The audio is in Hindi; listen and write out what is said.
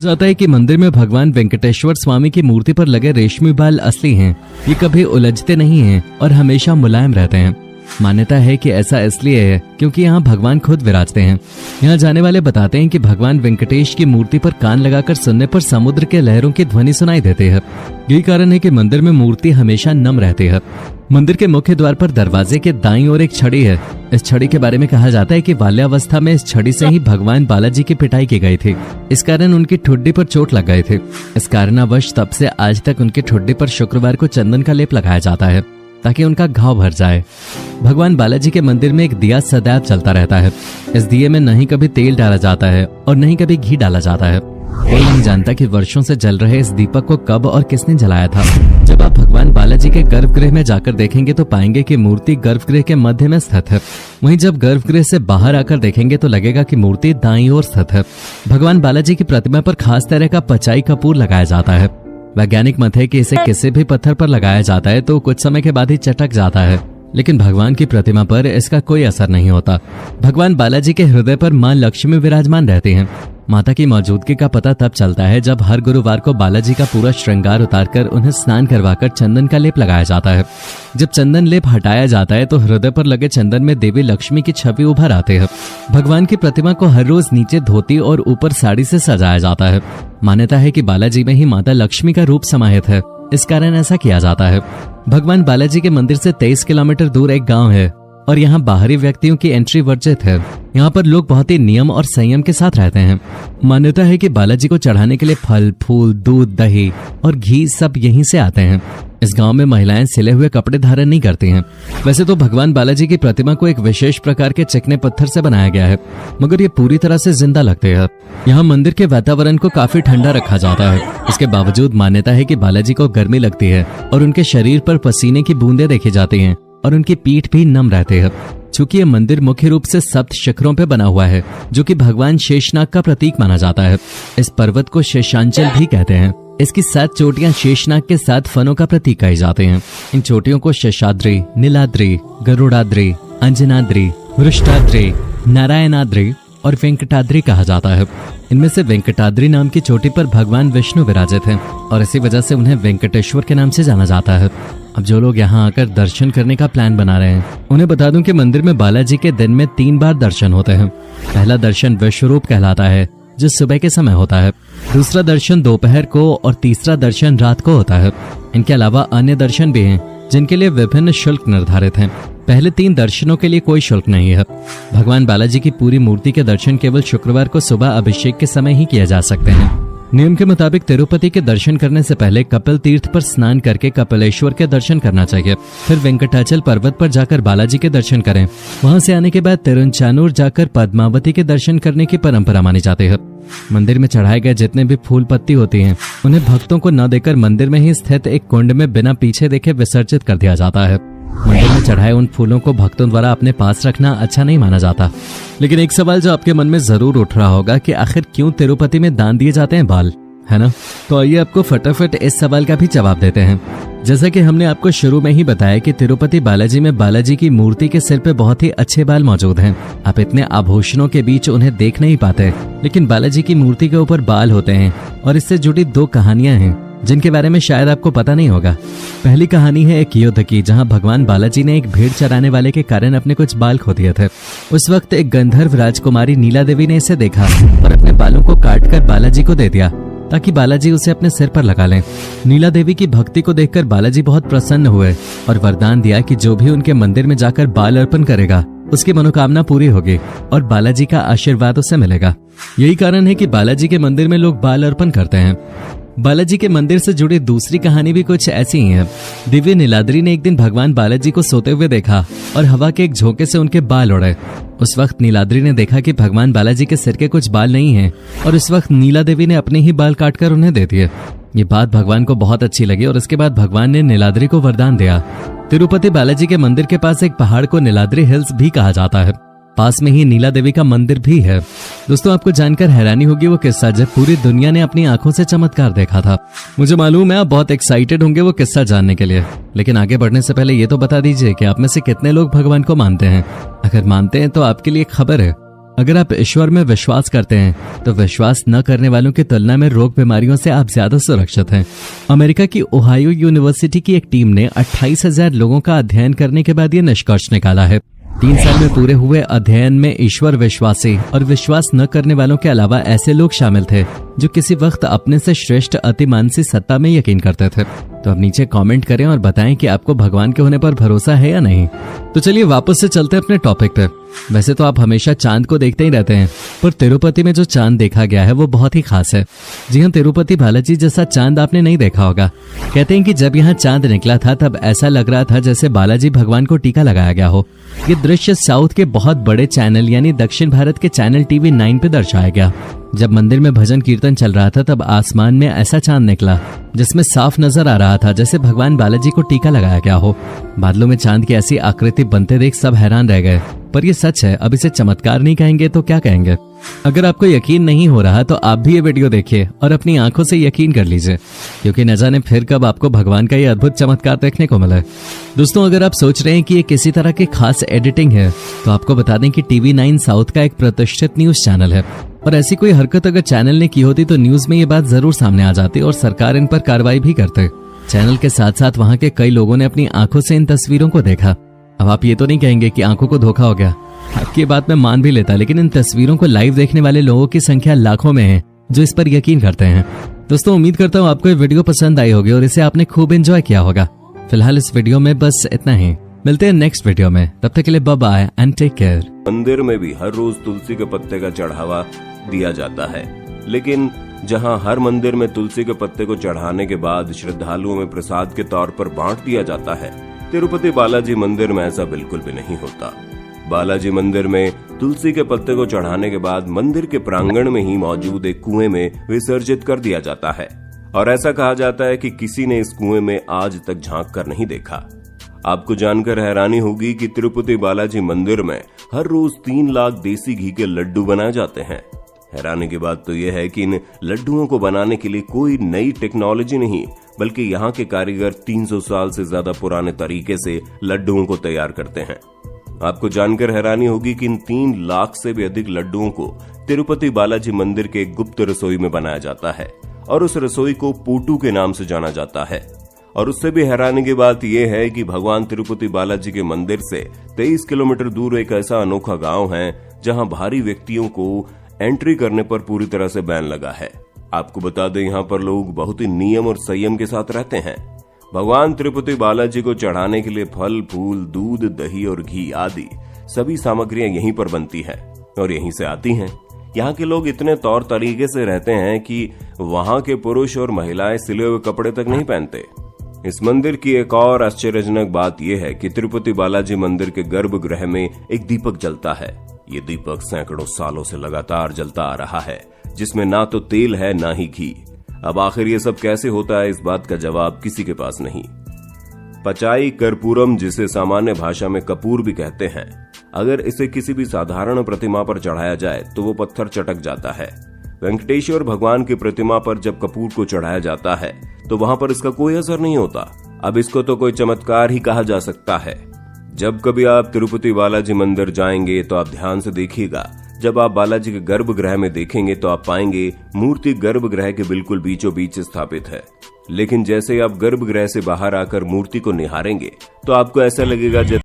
जाता है कि मंदिर में भगवान वेंकटेश्वर स्वामी की मूर्ति पर लगे रेशमी बाल असली हैं। ये कभी उलझते नहीं हैं और हमेशा मुलायम रहते हैं। मान्यता है कि ऐसा इसलिए है क्योंकि यहाँ भगवान खुद विराजते हैं। यहाँ जाने वाले बताते हैं कि भगवान वेंकटेश की मूर्ति पर कान लगाकर सुनने पर समुद्र के लहरों की ध्वनि सुनाई देती है। यही कारण है कि मंदिर में मूर्ति हमेशा नम रहती है। मंदिर के मुख्य द्वार पर दरवाजे के दाईं ओर एक छड़ी है। इस छड़ी के बारे में कहा जाता है कि बाल्यावस्था में इस छड़ी से ही भगवान बालाजी की पिटाई की गई थी। इस कारण उनकी ठुड्डी पर चोट लग गई थी। इस कारणवश तब से आज तक उनकी ठुड्डी पर शुक्रवार को चंदन का लेप लगाया जाता है ताकि उनका घाव भर जाए। भगवान बालाजी के मंदिर में एक दिया सदैव चलता रहता है। इस दिए में न ही कभी तेल डाला जाता है और न ही कभी घी डाला जाता है। कोई नहीं जानता कि वर्षों से जल रहे इस दीपक को कब और किसने जलाया था। जब आप भगवान बालाजी के गर्भगृह में जाकर देखेंगे तो पाएंगे कि मूर्ति गर्भगृह के मध्य में स्थित है। वहीं जब गर्भगृह से बाहर आकर देखेंगे तो लगेगा कि मूर्ति दाईं ओर स्थित है। भगवान बालाजी की प्रतिमा पर खास तरह का पचाई कपूर लगाया जाता है। वैज्ञानिक मत है कि इसे किसी भी पत्थर पर लगाया जाता है तो कुछ समय के बाद ही चटक जाता है, लेकिन भगवान की प्रतिमा पर इसका कोई असर नहीं होता। भगवान बालाजी के हृदय पर मां लक्ष्मी विराजमान रहती हैं। माता की मौजूदगी का पता तब चलता है जब हर गुरुवार को बालाजी का पूरा श्रृंगार उतारकर उन्हें स्नान करवाकर चंदन का लेप लगाया जाता है। जब चंदन लेप हटाया जाता है तो हृदय पर लगे चंदन में देवी लक्ष्मी की छवि उभर आती है। भगवान की प्रतिमा को हर रोज नीचे धोती और ऊपर साड़ी से सजाया जाता है। मान्यता है कि बालाजी में ही माता लक्ष्मी का रूप समाहित है, इस कारण ऐसा किया जाता है। भगवान बालाजी के मंदिर से 23 किलोमीटर दूर एक गांव है और यहाँ बाहरी व्यक्तियों की एंट्री वर्जित है। यहाँ पर लोग बहुत ही नियम और संयम के साथ रहते हैं। मान्यता है कि बालाजी को चढ़ाने के लिए फल, फूल, दूध, दही और घी सब यहीं से आते हैं। इस गांव में महिलाएं सिले हुए कपड़े धारण नहीं करती हैं। वैसे तो भगवान बालाजी की प्रतिमा को एक विशेष प्रकार के चिकने पत्थर से बनाया गया है, मगर ये पूरी तरह से जिंदा लगते हैं। यहाँ मंदिर के वातावरण को काफी ठंडा रखा जाता है। इसके बावजूद मान्यता है कि बालाजी को गर्मी लगती है और उनके शरीर पर पसीने की बूंदें देखी जाती हैं और उनकी पीठ भी नम रहती है। चूंकि यह मंदिर मुख्य रूप से 7 शिखरों पे बना हुआ है, जो कि भगवान शेषनाग का प्रतीक माना जाता है। इस पर्वत को शेषांचल भी कहते हैं। इसकी 7 चोटियां शेषनाग के 7 फनों का प्रतीक कही जाते हैं। इन चोटियों को शेषाद्री, नीलाद्री, गरुड़ाद्री, अंजनाद्री, वृष्टाद्री, नारायणाद्री और वेंकटाद्री कहा जाता है। इनमें से वेंकटाद्री नाम की चोटी पर भगवान विष्णु विराजित हैं और इसी वजह से उन्हें वेंकटेश्वर के नाम से जाना जाता है। अब जो लोग यहाँ आकर दर्शन करने का प्लान बना रहे हैं, उन्हें बता दूं कि मंदिर में बालाजी के दिन में 3 बार दर्शन होते हैं। पहला दर्शन विश्वरूप कहलाता है, जो सुबह के समय होता है। दूसरा दर्शन दोपहर को और तीसरा दर्शन रात को होता है। इनके अलावा अन्य दर्शन भी हैं, जिनके लिए विभिन्न शुल्क निर्धारित हैं। पहले 3 दर्शनों के लिए कोई शुल्क नहीं है। भगवान बालाजी की पूरी मूर्ति के दर्शन केवल शुक्रवार को सुबह अभिषेक के समय ही किए जा सकते हैं। नियम के मुताबिक तिरुपति के दर्शन करने से पहले कपिल तीर्थ पर स्नान करके कपिलेश्वर के दर्शन करना चाहिए। फिर वेंकटाचल पर्वत पर जाकर बालाजी के दर्शन करें। वहां से आने के बाद तिरुचानूर जाकर पद्मावती के दर्शन करने की परंपरा मानी जाती है। मंदिर में चढ़ाए गए जितने भी फूल पत्ती होती हैं, उन्हें भक्तों को न देकर मंदिर में ही स्थित एक कुंड में बिना पीछे देखे विसर्जित कर दिया जाता है। मंदिर में चढ़ाए उन फूलों को भक्तों द्वारा अपने पास रखना अच्छा नहीं माना जाता। लेकिन एक सवाल जो आपके मन में जरूर उठ रहा होगा कि आखिर क्यों तिरुपति में दान दिए जाते हैं बाल, है ना? तो आइए आपको फटाफट इस सवाल का भी जवाब देते हैं। जैसा कि हमने आपको शुरू में ही बताया कि तिरुपति बालाजी में बालाजी की मूर्ति के सिर पे बहुत ही अच्छे बाल मौजूद हैं। आप इतने आभूषणों के बीच उन्हें देख नहीं पाते, लेकिन बालाजी की मूर्ति के ऊपर बाल होते हैं और इससे जुड़ी 2 कहानियां हैं जिनके बारे में शायद आपको पता नहीं होगा। पहली कहानी है एक युद्ध की, जहां भगवान बालाजी ने एक भेड़ चराने वाले के कारण अपने कुछ बाल खो दिए थे। उस वक्त एक गंधर्व राजकुमारी नीला देवी ने इसे देखा और अपने बालों को काटकर बालाजी को दे दिया ताकि बालाजी उसे अपने सिर पर लगा लें। नीला देवी की भक्ति को देखकर बालाजी बहुत प्रसन्न हुए और वरदान दिया कि जो भी उनके मंदिर में जाकर बाल अर्पण करेगा उसकी मनोकामना पूरी होगी और बालाजी का आशीर्वाद उसे मिलेगा। यही कारण है कि बालाजी के मंदिर में लोग बाल अर्पण करते हैं। बालाजी के मंदिर से जुड़ी दूसरी कहानी भी कुछ ऐसी ही है। दिव्य नीलाद्री ने एक दिन भगवान बालाजी को सोते हुए देखा और हवा के एक झोंके से उनके बाल उड़े। उस वक्त नीलाद्री ने देखा कि भगवान बालाजी के सिर के कुछ बाल नहीं हैं और इस वक्त नीला देवी ने अपने ही बाल काटकर उन्हें दे दिए। ये बात भगवान को बहुत अच्छी लगी और इसके बाद भगवान ने नीलाद्री को वरदान दिया। तिरुपति बालाजी के मंदिर के पास एक पहाड़ को नीलाद्री हिल्स भी कहा जाता है। पास में ही नीला देवी का मंदिर भी है। दोस्तों, आपको जानकर हैरानी होगी वो किस्सा जब पूरी दुनिया ने अपनी आंखों से चमत्कार देखा था। मुझे मालूम है आप बहुत एक्साइटेड होंगे वो किस्सा जानने के लिए, लेकिन आगे बढ़ने से पहले ये तो बता दीजिए कि आप में से कितने लोग भगवान को मानते हैं। अगर मानते हैं तो आपके लिए खबर है, अगर आप ईश्वर में विश्वास करते हैं तो विश्वास न करने वालों की तुलना में रोग बीमारियों से आप ज्यादा सुरक्षित हैं। अमेरिका की ओहायो यूनिवर्सिटी की एक टीम ने 28,000 लोगों का अध्ययन करने के बाद ये निष्कर्ष निकाला है। 3 साल में पूरे हुए अध्ययन में ईश्वर विश्वासी और विश्वास न करने वालों के अलावा ऐसे लोग शामिल थे जो किसी वक्त अपने से श्रेष्ठ अतिमानसी सत्ता में यकीन करते थे। तो अब नीचे कमेंट करें और बताएं कि आपको भगवान के होने पर भरोसा है या नहीं। तो चलिए वापस से चलते हैं अपने टॉपिक पे। वैसे तो आप हमेशा चांद को देखते ही रहते हैं, पर तिरुपति में जो चांद देखा गया है वो बहुत ही खास है। जी हाँ, तिरुपति बालाजी जैसा चांद आपने नहीं देखा होगा। कहते हैं कि जब यहाँ चांद निकला था तब ऐसा लग रहा था जैसे बालाजी भगवान को टीका लगाया गया हो। ये दृश्य साउथ के बहुत बड़े चैनल यानी दक्षिण भारत के चैनल टीवी 9 पे दर्शाया गया। जब मंदिर में भजन कीर्तन चल रहा था तब आसमान में ऐसा चांद निकला जिसमें साफ नजर आ रहा था जैसे भगवान बालाजी को टीका लगाया गया हो। बादलों में चांद की ऐसी आकृति बनते देख सब हैरान रह गए। पर ये सच है, अब इसे चमत्कार नहीं कहेंगे तो क्या कहेंगे। अगर आपको यकीन नहीं हो रहा तो आप भी ये वीडियो देखिए और अपनी आंखों से यकीन कर लीजिए, क्योंकि न जाने फिर कब आपको भगवान का ये अद्भुत चमत्कार देखने को मिले। दोस्तों, अगर आप सोच रहे हैं कि ये किसी तरह की खास एडिटिंग है तो आपको बता दें कि टीवी 9 साउथ का एक प्रतिष्ठित न्यूज चैनल है और ऐसी कोई हरकत अगर चैनल ने की होती तो न्यूज में ये बात जरूर सामने आ जाती और सरकार इन पर कार्रवाई भी करते। चैनल के साथ साथ वहाँ के कई लोगों ने अपनी आंखों से इन तस्वीरों को देखा। अब आप ये तो नहीं कहेंगे कि आंखों को धोखा हो गया। आपकी बात में मान भी लेता, लेकिन इन तस्वीरों को लाइव देखने वाले लोगों की संख्या लाखों में है जो इस पर यकीन करते हैं। दोस्तों, उम्मीद करता हूँ आपको ये वीडियो पसंद आई होगी और इसे आपने खूब एंजॉय किया होगा। फिलहाल इस वीडियो में बस इतना ही। मिलते हैं नेक्स्ट वीडियो में, तब तक के लिए bye bye and take care. मंदिर में भी हर रोज तुलसी के पत्ते का चढ़ावा दिया जाता है, लेकिन जहां हर मंदिर में तुलसी के पत्ते को चढ़ाने के बाद श्रद्धालुओं में प्रसाद के तौर पर बांट दिया जाता है, तिरुपति बालाजी मंदिर में ऐसा बिल्कुल भी नहीं होता। बालाजी मंदिर में तुलसी के पत्ते को चढ़ाने के बाद मंदिर के प्रांगण में ही मौजूद एक कुएं में विसर्जित कर दिया जाता है और ऐसा कहा जाता है कि किसी ने इस कुएं में आज तक झांक कर नहीं देखा। आपको जानकर हैरानी होगी कि तिरुपति बालाजी मंदिर में हर रोज 3 लाख देसी घी के लड्डू बनाए जाते हैं। हैरानी की बात तो यह है कि इन लड्डुओं को बनाने के लिए कोई नई टेक्नोलॉजी नहीं, बल्कि यहाँ के कारीगर 300 साल से ज्यादा पुराने तरीके से लड्डुओं को तैयार करते हैं। आपको जानकर हैरानी होगी कि इन 3 लाख से भी अधिक लड्डुओं को तिरुपति बालाजी मंदिर के गुप्त रसोई में बनाया जाता है और उस रसोई को पोटू के नाम से जाना जाता है। और उससे भी हैरानी की बात यह है कि भगवान तिरुपति बालाजी के मंदिर से 23 किलोमीटर दूर एक ऐसा अनोखा गांव है जहां भारी व्यक्तियों को एंट्री करने पर पूरी तरह से बैन लगा है। आपको बता दें, यहाँ पर लोग बहुत ही नियम और संयम के साथ रहते हैं। भगवान तिरुपति बालाजी को चढ़ाने के लिए फल, फूल, दूध, दही और घी आदि सभी सामग्रियां यहीं पर बनती है और यहीं से आती हैं। यहाँ के लोग इतने तौर तरीके से रहते हैं कि वहाँ के पुरुष और महिलाएं सिले हुए कपड़े तक नहीं पहनते। इस मंदिर की एक और आश्चर्यजनक बात यह है कि तिरुपति बालाजी मंदिर के गर्भगृह में एक दीपक जलता है। ये दीपक सैकड़ों सालों से लगातार जलता आ रहा है, जिसमें ना तो तेल है ना ही घी। अब आखिर ये सब कैसे होता है, इस बात का जवाब किसी के पास नहीं। पचाई कर्पूरम, जिसे सामान्य भाषा में कपूर भी कहते हैं, अगर इसे किसी भी साधारण प्रतिमा पर चढ़ाया जाए तो वो पत्थर चटक जाता है। वेंकटेश्वर भगवान की प्रतिमा पर जब कपूर को चढ़ाया जाता है तो वहां पर इसका कोई असर नहीं होता। अब इसको तो कोई चमत्कार ही कहा जा सकता है। जब कभी आप तिरुपति बालाजी मंदिर जाएंगे तो आप ध्यान से देखिएगा। जब आप बालाजी के गर्भगृह में देखेंगे तो आप पाएंगे मूर्ति गर्भगृह के बिल्कुल बीचों बीच स्थापित है, लेकिन जैसे आप गर्भगृह से बाहर आकर मूर्ति को निहारेंगे तो आपको ऐसा लगेगा